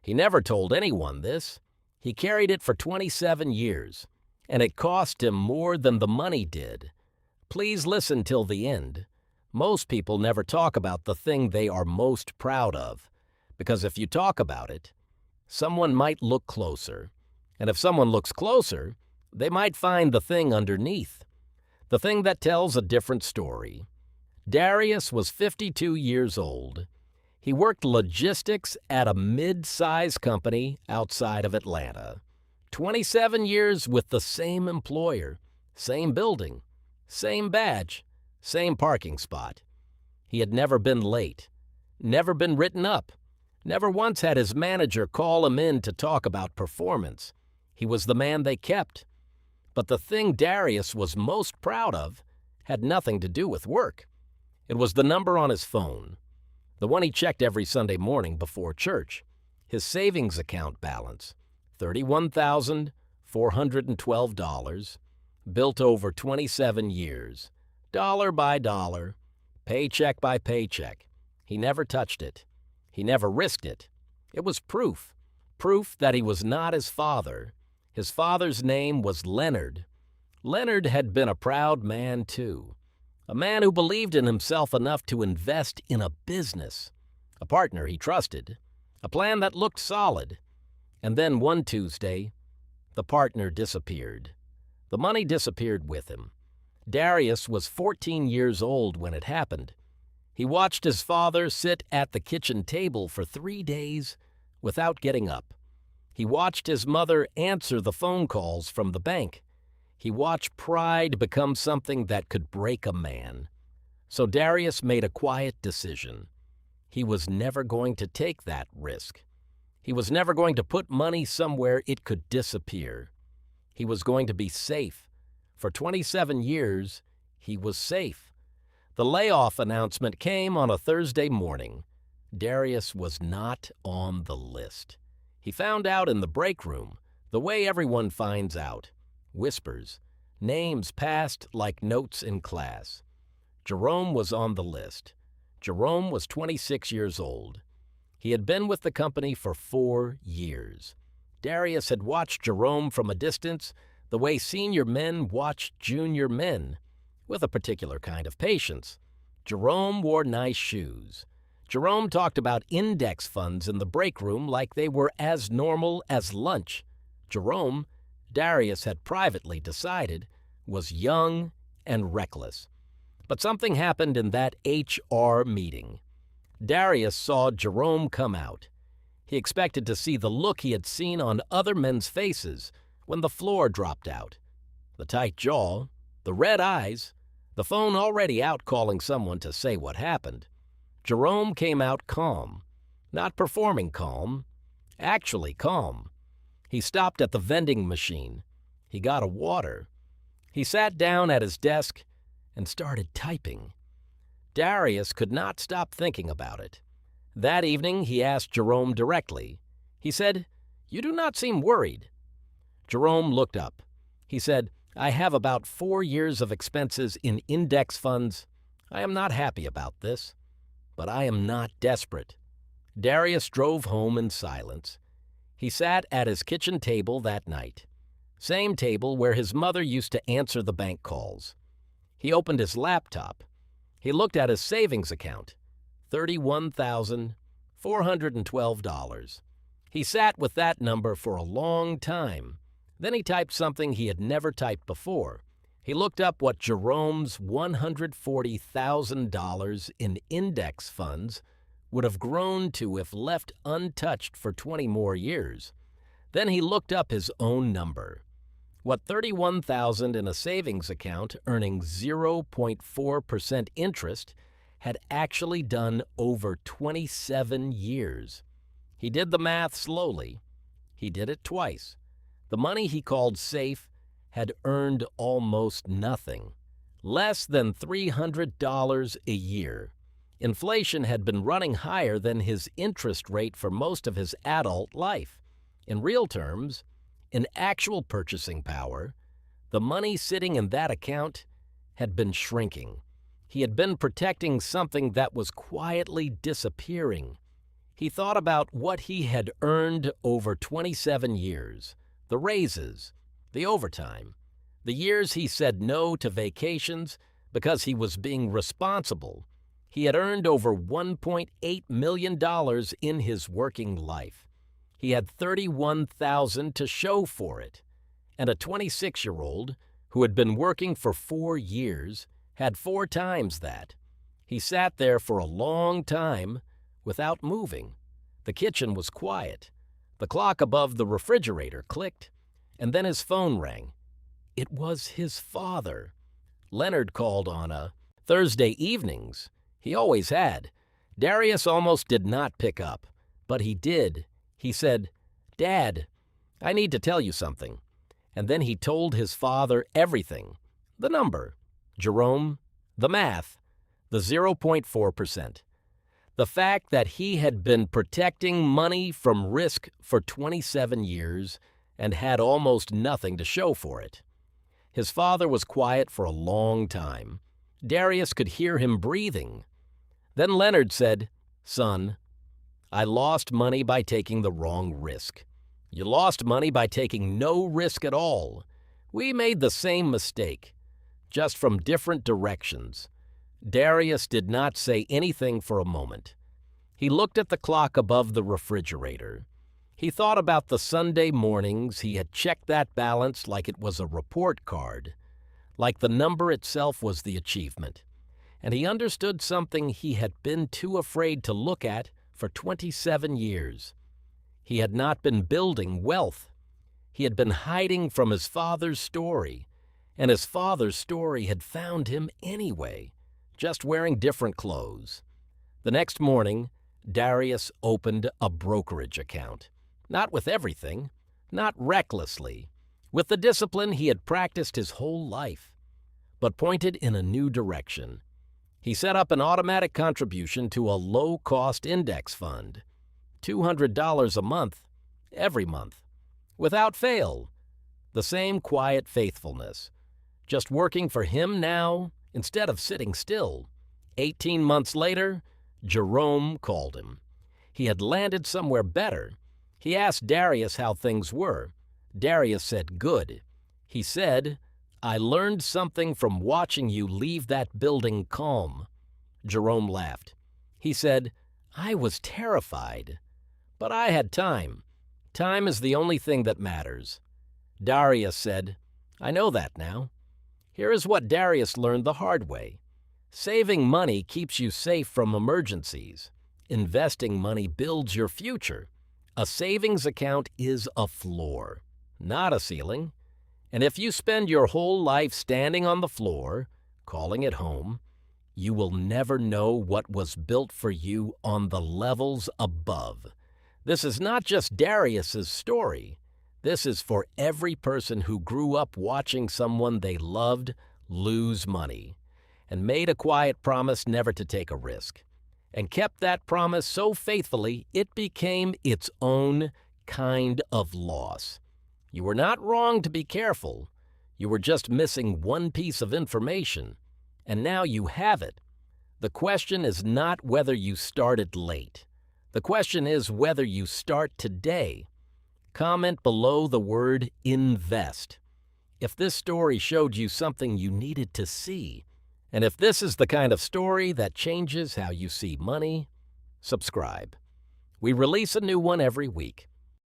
He never told anyone this. He carried it for 27 years, and it cost him more than the money did. Please listen till the end. Most people never talk about the thing they are most proud of, because if you talk about it, someone might look closer, and if someone looks closer, they might find the thing underneath, the thing that tells a different story. Darius was 52 years old. He worked logistics at a mid-size company outside of Atlanta. 27 years with the same employer, same building, same badge, same parking spot. He had never been late, never been written up, never once had his manager call him in to talk about performance. He was the man they kept. But the thing Darius was most proud of had nothing to do with work. It was the number on his phone, the one he checked every Sunday morning before church. His savings account balance, $31,412, built over 27 years, dollar by dollar, paycheck by paycheck. He never touched it. He never risked it. It was proof that he was not his father. His father's name was Leonard. Leonard had been a proud man, too. A man who believed in himself enough to invest in a business, a partner he trusted, a plan that looked solid. And then one Tuesday, the partner disappeared. The money disappeared with him. Darius was 14 years old when it happened. He watched his father sit at the kitchen table for 3 days without getting up. He watched his mother answer the phone calls from the bank. He watched pride become something that could break a man. So Darius made a quiet decision. He was never going to take that risk. He was never going to put money somewhere it could disappear. He was going to be safe. For 27 years, he was safe. The layoff announcement came on a Thursday morning. Darius was not on the list. He found out in the break room, the way everyone finds out. Whispers, names passed like notes in class. Jerome was on the list. Jerome was 26 years old. He had been with the company for 4 years. Darius had watched Jerome from a distance, the way senior men watch junior men, with a particular kind of patience. Jerome wore nice shoes. Jerome talked about index funds in the break room like they were as normal as lunch. Jerome, Darius had privately decided, was young and reckless. But something happened in that HR meeting. Darius saw Jerome come out. He expected to see the look he had seen on other men's faces when the floor dropped out. The tight jaw, the red eyes, the phone already out calling someone to say what happened. Jerome came out calm, not performing calm, actually calm. He stopped at the vending machine. He got a water. He sat down at his desk and started typing. Darius could not stop thinking about it. That evening, he asked Jerome directly. He said, "You do not seem worried." Jerome looked up. He said, "I have about 4 years of expenses in index funds. I am not happy about this, but I am not desperate." Darius drove home in silence. He sat at his kitchen table that night, same table where his mother used to answer the bank calls. He opened his laptop. He looked at his savings account, $31,412. He sat with that number for a long time. Then he typed something he had never typed before. He looked up what Jerome's $140,000 in index funds would have grown to if left untouched for 20 more years. Then he looked up his own number. What $31,000 in a savings account earning 0.4% interest had actually done over 27 years. He did the math slowly. He did it twice. The money he called safe had earned almost nothing, less than $300 a year. Inflation had been running higher than his interest rate for most of his adult life. In real terms, in actual purchasing power, the money sitting in that account had been shrinking. He had been protecting something that was quietly disappearing. He thought about what he had earned over 27 years, the raises, the overtime, the years he said no to vacations because he was being responsible. He had earned over $1.8 million in his working life. He had $31,000 to show for it. And a 26-year-old who had been working for 4 years had 4 times that. He sat there for a long time without moving. The kitchen was quiet. The clock above the refrigerator clicked, and then his phone rang. It was his father. Leonard called on a Thursday evenings. He always had. Darius almost did not pick up, but he did. He said, "Dad, I need to tell you something." And then he told his father everything. The number, Jerome, the math, the 0.4%. The fact that he had been protecting money from risk for 27 years and had almost nothing to show for it. His father was quiet for a long time. Darius could hear him breathing. Then Leonard said, "Son, I lost money by taking the wrong risk. You lost money by taking no risk at all. We made the same mistake, just from different directions." Darius did not say anything for a moment. He looked at the clock above the refrigerator. He thought about the Sunday mornings he had checked that balance like it was a report card, like the number itself was the achievement. And he understood something he had been too afraid to look at for 27 years. He had not been building wealth. He had been hiding from his father's story, and his father's story had found him anyway, just wearing different clothes. The next morning, Darius opened a brokerage account. Not with everything, not recklessly, with the discipline he had practiced his whole life, but pointed in a new direction. He set up an automatic contribution to a low-cost index fund, $200 a month, every month, without fail. The same quiet faithfulness, just working for him now instead of sitting still. 18 months later, Jerome called him. He had landed somewhere better. He asked Darius how things were. Darius said, "Good." He said, "I learned something from watching you leave that building calm." Jerome laughed. He said, "I was terrified, but I had time. Time is the only thing that matters." Darius said, "I know that now." Here is what Darius learned the hard way. Saving money keeps you safe from emergencies. Investing money builds your future. A savings account is a floor, not a ceiling. And if you spend your whole life standing on the floor, calling it home, you will never know what was built for you on the levels above. This is not just Darius's story. This is for every person who grew up watching someone they loved lose money and made a quiet promise never to take a risk, and kept that promise so faithfully it became its own kind of loss. You were not wrong to be careful. You were just missing one piece of information, and now you have it. The question is not whether you started late. The question is whether you start today. Comment below the word invest if this story showed you something you needed to see. And if this is the kind of story that changes how you see money, subscribe. We release a new one every week.